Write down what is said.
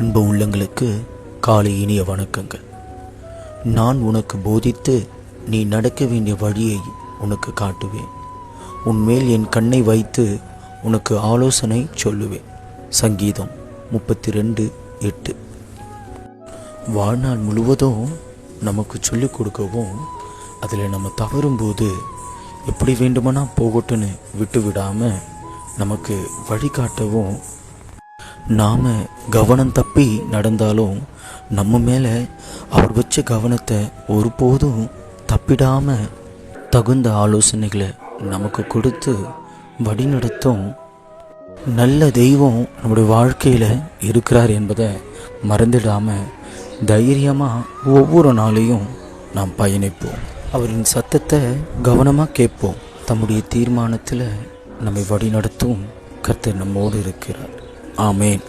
அன்பு உள்ளங்களுக்கு காலை இனிய வணக்கங்கள். நான் உனக்கு போதித்து நீ நடக்க வேண்டிய வழியை உனக்கு காட்டுவேன். உன்மேல் என் கண்ணை வைத்து உனக்கு ஆலோசனை சொல்லுவேன். சங்கீதம் 32:8. வாழ்நாள் முழுவதும் நமக்கு சொல்லிக் கொடுக்கவும், அதில் நம்ம தவறும்போது எப்படி வேண்டுமானா போகட்டுன்னு விட்டு விடாமல் நமக்கு வழிகாட்டவும், நாம் கவனம் தப்பி நடந்தாலும் நம்ம மேலே அவர் வச்ச கவனத்தை ஒருபோதும் தப்பிடாமல் தகுந்த ஆலோசனைகளை நமக்கு கொடுத்து வழிநடத்தும் நல்ல தெய்வம் நம்முடைய வாழ்க்கையில் இருக்கிறார் என்பதை மறந்துடாமல் தைரியமாக ஒவ்வொரு நாளையும் நாம் பயணிப்போம். அவரின் சத்தத்தை கவனமாக கேட்போம். தம்முடைய தீர்மானத்தில் நம்மை வழிநடத்தும் கர்த்தர் நம்மோடு இருக்கிறார். ஆமென்.